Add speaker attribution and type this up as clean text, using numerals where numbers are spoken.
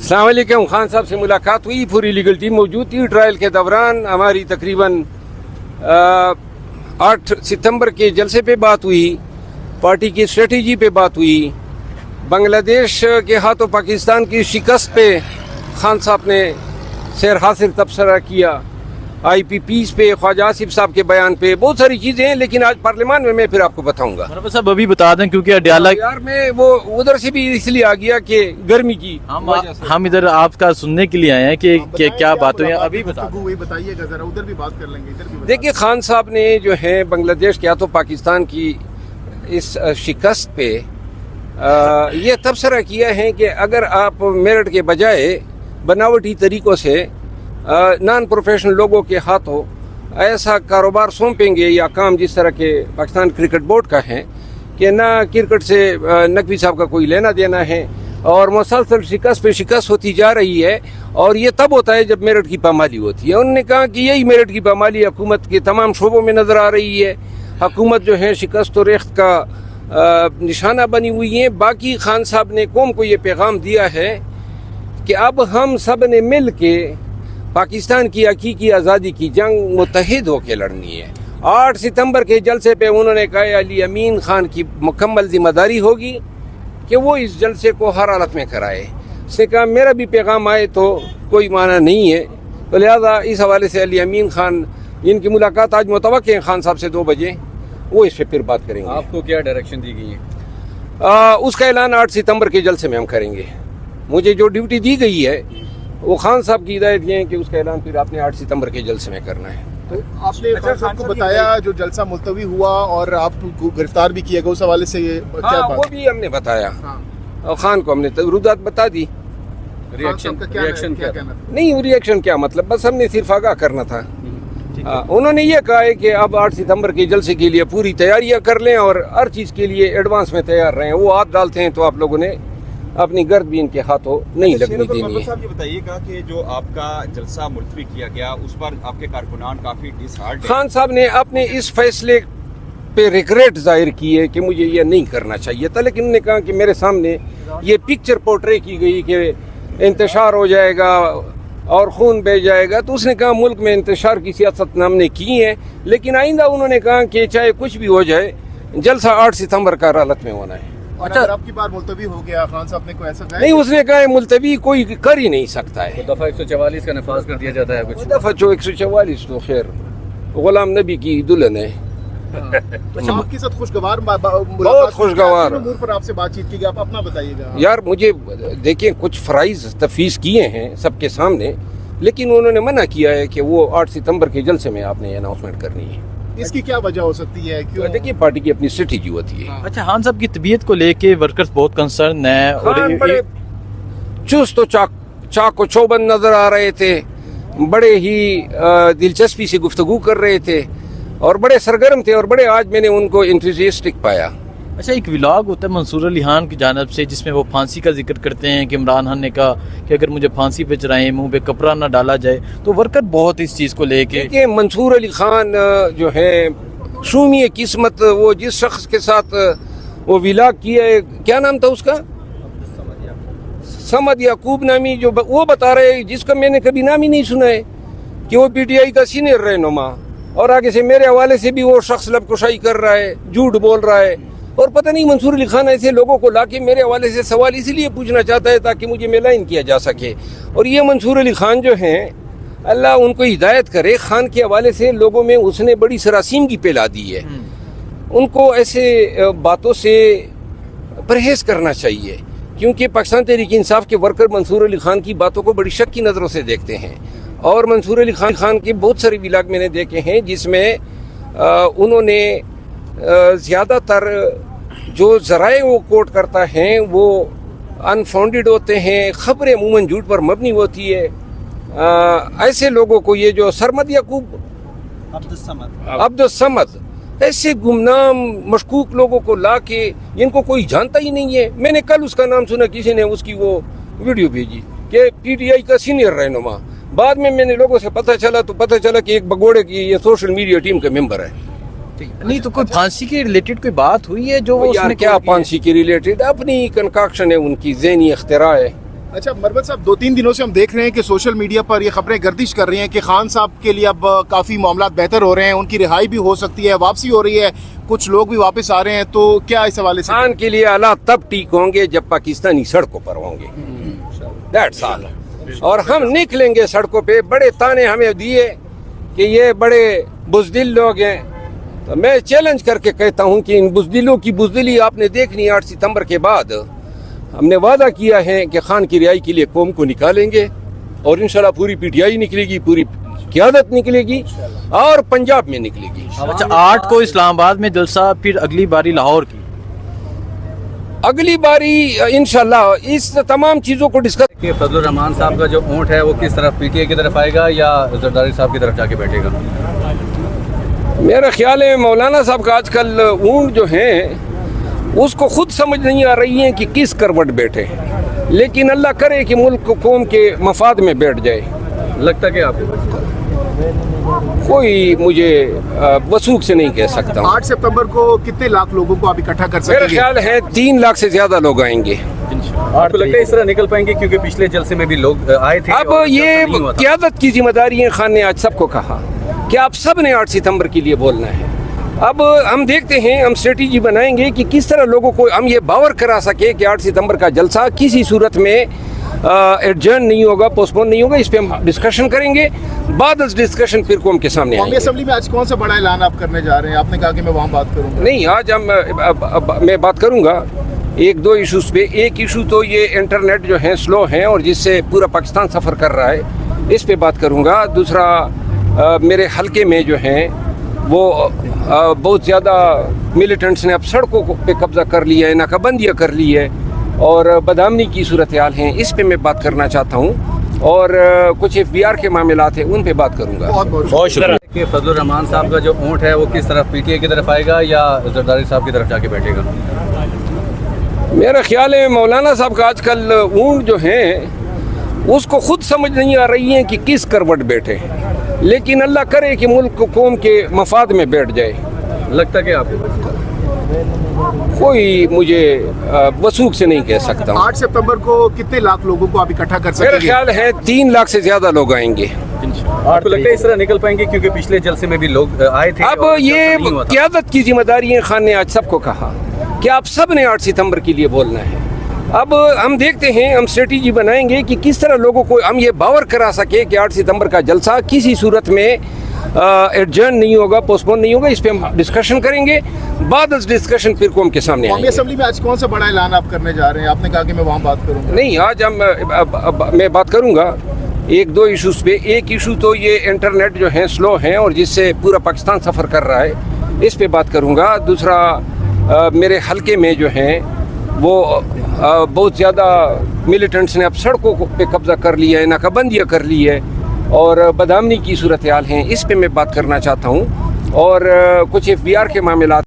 Speaker 1: अस्सलाम वालेकुम। खान साहब से मुलाकात हुई, पूरी लीगल टीम मौजूद थी। ट्रायल के दौरान हमारी तकरीबन 8 सितंबर के जलसे पे बात हुई, पार्टी की स्ट्रेटजी पे बात हुई, बांग्लादेश के हाथों पाकिस्तान की शिकस्त पे खान साहब ने सैर हासिल तबसरा किया, IPPs पे, ख्वाजा आसिफ साहब के बयान पे, बहुत सारी चीज़ें हैं। लेकिन आज पार्लियामान में मैं फिर आपको बताऊंगा।
Speaker 2: साहब अभी बता दें क्योंकि अडयाला
Speaker 1: यार मैं वो उधर से भी इसलिए आ गया कि गर्मी की
Speaker 2: हम इधर आपका सुनने के लिए आए हैं कि क्या बात हुई है। अभी
Speaker 3: बताइएगा जरा, उधर भी बात कर लेंगे, इधर भी।
Speaker 1: देखिए, खान साहब ने जो है बांग्लादेश के हाथों पाकिस्तान की इस शिकस्त पे ये तबसरा किया है कि अगर आप मेरिट के बजाय बनावटी तरीक़ों से नॉन प्रोफेशनल लोगों के हाथों ऐसा कारोबार सौंपेंगे या काम जिस तरह के पाकिस्तान क्रिकेट बोर्ड का है कि ना क्रिकेट से नकवी साहब का कोई लेना देना है और मुसलसल शिकस्त पे शिकस्त होती जा रही है, और ये तब होता है जब मेरिट की पामाली होती है। उन्होंने कहा कि यही मेरिट की पामाली हुकूमत के तमाम शोबों में नज़र आ रही है। हुकूमत जो है शिकस्त और रेख्त का निशाना बनी हुई है। बाकी खान साहब ने कौम को ये पैगाम दिया है कि अब हम सब ने मिल के पाकिस्तान की हकीकी आज़ादी की जंग मुत्तहिद होकर लड़नी है। 8 सितंबर के जलसे पे उन्होंने कहा अली अमीन खान की मुकम्मल जिम्मेदारी होगी कि वो इस जलसे को हर हालत में कराए। उसने कहा मेरा भी पैगाम आए तो कोई माना नहीं है, तो लिहाजा इस हवाले से अली अमीन खान, इनकी मुलाकात आज मुतवक्किल है खान साहब से 2 बजे, वो इस पर फिर बात करेंगे।
Speaker 4: आपको क्या डायरेक्शन दी गई है?
Speaker 1: उसका ऐलान 8 सितंबर के जलसे में हम करेंगे। मुझे जो ड्यूटी दी गई है वो खान साहब की हिदायत ये है कि उसका ऐलान फिर आपने 8 सितंबर के जलसे में करना है।
Speaker 3: तो आपने खान साहब को बताया जो जलसा मुलतवी हुआ और आपको गिरफ्तार भी किया गया, उस हवाले से ये क्या
Speaker 1: हाँ,
Speaker 3: बात?
Speaker 1: वो भी हमने बताया।
Speaker 3: हाँ।
Speaker 1: और खान को हमने रुदात बता दी।
Speaker 4: रिएक्शन क्या
Speaker 3: कहना था?
Speaker 1: नहीं, रिएक्शन क्या मतलब, बस हमने सिर्फ आगाह करना था। उन्होंने ये कहा है कि अब 8 सितंबर के जलसे के लिए पूरी तैयारियां कर लें और हर चीज़ के लिए एडवांस में तैयार रहें। वो हाथ डालते हैं तो आप लोगों ने अपनी गर्द भी इनके हाथों नहीं लगने देनी है।
Speaker 4: साहब ये बताइएगा कि जो आपका जलसा मुलतवी किया गया उस पर आपके कारकुनान काफी डिसहार्ट।
Speaker 1: खान साहब ने अपने इस फैसले पे रिग्रेट जाहिर की है कि मुझे ये नहीं करना चाहिए था, लेकिन उन्होंने कहा कि मेरे सामने ये पिक्चर पोर्ट्रे की गई कि इंतशार हो जाएगा और खून बह जाएगा, तो उसने कहा मुल्क में इंतशार की सियासत हमने की है, लेकिन आइंदा उन्होंने कहा कि चाहे कुछ भी हो जाए जलसा 8 सितंबर का हालत में होना है।
Speaker 3: अच्छा, आपकी बार मुलतवी हो गया, खान साहब ने कोई ऐसा कहा?
Speaker 1: नहीं, उसने कहा मुलतवी कोई कर ही नहीं सकता है।
Speaker 4: तो दफा 144 का नफाज कर दिया जाता है कुछ
Speaker 1: दफा 144 तो खैर गुलाम नबी की दुल्हन है।
Speaker 3: अच्छा, आपके साथ खुशगवार
Speaker 1: बहुत खुशगवार
Speaker 3: उमूर पर आपसे बातचीत की, आप अपना बताइएगा।
Speaker 1: यार मुझे देखिए, कुछ फ्राइज तफवीज़ किए हैं सबके सामने, लेकिन उन्होंने मना किया है कि वो 8 सितंबर के जलसे में आपने अनाउंसमेंट करनी है।
Speaker 3: इसकी क्या वजह हो सकती है? क्यों?
Speaker 1: देखिए, पार्टी की अपनी स्ट्रेटेजी होती है।
Speaker 2: अच्छा, खान साहब की तबीयत को लेके वर्कर्स बहुत कंसर्न है और
Speaker 1: बड़े चुस्त तो चाको चौबंद नजर आ रहे थे, बड़े ही दिलचस्पी से गुफ्तगू कर रहे थे और बड़े सरगर्म थे और बड़े, आज मैंने उनको इंथुसियास्टिक पाया।
Speaker 2: अच्छा, एक व्लॉग होता है मंसूर अली खान की जानिब से जिसमें वो फांसी का जिक्र करते हैं कि इमरान खान ने कहा कि अगर मुझे फांसी पे चढ़ाएं, मुंह पे कपड़ा ना डाला जाए, तो वर्कर बहुत इस चीज़ को लेके
Speaker 1: कि मंसूर अली खान जो है शूमी किस्मत, वो जिस शख्स के साथ वो व्लॉग किया है, क्या नाम था उसका, समद याकूब नामी, जो वो बता रहे हैं जिसका मैंने कभी नाम ही नहीं सुना है कि वो PTI का सीनियर रहनुमा, और आगे से मेरे हवाले से भी वो शख्स लबकुशाई कर रहा है, झूठ बोल रहा है। और पता नहीं मंसूर अली खान ऐसे लोगों को लाके मेरे हवाले से सवाल इसलिए पूछना चाहता है ताकि मुझे मेलाइन किया जा सके। और ये मंसूर अली खान जो हैं, अल्लाह उनको हिदायत करे, खान के हवाले से लोगों में उसने बड़ी सरासीमगी फैला दी है। उनको ऐसे बातों से परहेज करना चाहिए, क्योंकि पाकिस्तान तहरीक इंसाफ के वर्कर मंसूर अली खान की बातों को बड़ी शक की नज़रों से देखते हैं। और मंसूर अली खान के बहुत सारे व्लॉग मैंने देखे हैं जिसमें उन्होंने ज़्यादातर जो ज़राए वो कोट करता है वो अनफाउंडेड होते हैं, ख़बरें अमूमन झूठ पर मबनी होती है। ऐसे लोगों को, ये जो सरमद याकूब अब्दुस्समद, ऐसे गुमनाम मशकूक लोगों को ला के, जिनको कोई जानता ही नहीं है। मैंने कल उसका नाम सुना, किसी ने उसकी वो वीडियो भेजी कि PTI का सीनियर रहनुमा, बाद में मैंने लोगों से पता चला कि एक भगोड़े की ये सोशल मीडिया टीम का मेंबर है।
Speaker 2: नहीं, तो कोई फांसी के रिलेटेड कोई बात हुई है जो
Speaker 1: यार क्या फांसी के रिलेटेड, अपनी कंकाक्शन है उनकी, ज़हनी इख्तिरा है।
Speaker 3: अच्छा मरवत साहब, 2-3 दिनों से हम देख रहे हैं कि सोशल मीडिया पर ये खबरें गर्दिश कर रही हैं कि खान साहब के लिए अब काफ़ी मामला बेहतर हो रहे हैं, उनकी रिहाई भी हो सकती है, वापसी हो रही है, कुछ लोग भी वापस आ रहे हैं, तो क्या इस हवाले से?
Speaker 1: खान के लिए हालात तब ठीक होंगे जब पाकिस्तानी सड़कों पर होंगे, दैट्स ऑल। और हम निकलेंगे सड़कों पे। बड़े ताने हमें दिए कि ये बड़े बुज़दिल लोग हैं, तो मैं चैलेंज करके कहता हूं कि इन बुज़दिलों की बुज़दिली आपने देखनी। 8 सितंबर के बाद हमने वादा किया है कि खान की रिहाई के लिए कौम को निकालेंगे और इंशाल्लाह पूरी पीटीआई निकलेगी, पूरी क़यादत निकलेगी और पंजाब में निकलेगी।
Speaker 2: अच्छा, 8 को इस्लामाबाद में जलसा, फिर अगली बारी लाहौर की।
Speaker 1: अगली बारी इंशाल्लाह इस तमाम चीज़ों को डिस्कस
Speaker 5: कि फजलुर रहमान साहब का जो ऊँट है वो किस तरफ, पीटीआई की तरफ आएगा या जरदारी साहब की तरफ जाके बैठेगा?
Speaker 1: मेरा ख्याल है मौलाना साहब का आजकल ऊँट जो हैं उसको खुद समझ नहीं आ रही है कि किस करवट बैठे, लेकिन अल्लाह करे कि मुल्क कौम के मफाद में बैठ जाए।
Speaker 5: लगता कि आपको
Speaker 1: कोई मुझे वसूख से नहीं कह सकता हूँ।
Speaker 3: 8 सितंबर को कितने लाख लोगों को आप इकट्ठा कर
Speaker 1: मेरा
Speaker 3: सकेंगे?
Speaker 1: ख्याल है 3 लाख से ज्यादा लोग आएंगे।
Speaker 5: आपको लगता है इस तरह निकल पाएंगे? क्योंकि पिछले जलसे में भी लोग आए थे।
Speaker 1: अब
Speaker 5: और
Speaker 1: ये
Speaker 5: जलसा नहीं हुआ था।
Speaker 1: क़यादत की जिम्मेदारी है। खान ने आज सबको कहा कि आप सब ने 8 सितंबर के लिए बोलना है। अब हम देखते हैं, हम स्ट्रेटेजी बनाएंगे कि किस तरह लोगों को हम ये बावर करा सके कि 8 सितंबर का जलसा किसी सूरत में एडजर्न नहीं होगा, पोस्टपोन नहीं होगा। इस पे हम डिस्कशन करेंगे। बाद डिस्कशन फिर कौम के सामने
Speaker 3: कौमी
Speaker 1: आएंगे।
Speaker 3: असेंबली में आज कौन सा बड़ा ऐलान आप करने जा रहे हैं? आपने कहा कि मैं वहाँ बात करूँगा।
Speaker 1: नहीं, आज मैं बात करूंगा 1-2 इशूज़ पे। एक इशू तो ये इंटरनेट जो है स्लो है और जिससे पूरा पाकिस्तान सफ़र कर रहा है, इस पे बात करूंगा। दूसरा मेरे हलके में जो हैं वो बहुत ज़्यादा मिलिटेंट्स ने अब सड़कों पे कब्ज़ा कर लिया है, नाकाबंदियाँ कर ली है और बदआमनी की सूरत हाल हैं। इस पे मैं बात करना चाहता हूँ और कुछ FBR के मामलात हैं उन पे बात करूँगा।
Speaker 3: बहुत
Speaker 5: शुक्रिया। कि फजलुर रहमान साहब का जो ऊँट है वो किस तरफ, पीटीआई की तरफ आएगा या जरदारी साहब की तरफ जाके बैठेगा?
Speaker 1: मेरा ख्याल है मौलाना साहब का आजकल ऊँट जो हैं उसको खुद समझ नहीं आ रही है कि किस करवट बैठे, लेकिन अल्लाह करे कि मुल्क कौम के मफाद में बैठ जाए।
Speaker 5: लगता कि आपको
Speaker 1: कोई मुझे वसूख से नहीं कह सकता हूँ।
Speaker 3: 8 सितंबर को कितने लाख लोगों को आप इकट्ठा कर
Speaker 1: मेरा
Speaker 3: सकेंगे?
Speaker 1: ख्याल है 3 लाख से ज्यादा लोग आएंगे।
Speaker 5: आपको लगता है इस तरह निकल पाएंगे? क्योंकि पिछले जलसे में भी लोग आए थे।
Speaker 1: अब
Speaker 5: और
Speaker 1: ये
Speaker 5: जलसा नहीं हुआ था।
Speaker 1: क़यादत की जिम्मेदारी है। खान ने आज सबको कहा कि आप सब ने 8 सितंबर के लिए बोलना है। अब हम देखते हैं, हम स्ट्रेटेजी बनाएंगे कि किस तरह लोगों को हम ये बावर करा सके कि 8 सितंबर का जलसा किसी सूरत में एडजर्न नहीं होगा, पोस्टपोन नहीं होगा। इस पे हम डिस्कशन करेंगे। बाद डिस्कशन फिर कौम के सामने
Speaker 3: कौमी
Speaker 1: आएंगे।
Speaker 3: असेंबली में आज कौन सा बड़ा ऐलान आप करने जा रहे हैं? आपने कहा कि मैं वहाँ बात करूँगा।
Speaker 1: नहीं, आज मैं बात करूंगा 1-2 इशूज़ पे। एक इशू तो ये इंटरनेट जो है स्लो है और जिससे पूरा पाकिस्तान सफ़र कर रहा है, इस पे बात करूंगा। दूसरा मेरे हलके में जो हैं वो बहुत ज़्यादा मिलिटेंट्स ने अब सड़कों पे कब्ज़ा कर लिया है, नाकाबंदियाँ कर ली है और बदआमनी की सूरत हाल हैं। इस पे मैं बात करना चाहता हूँ और कुछ FBR के मामलात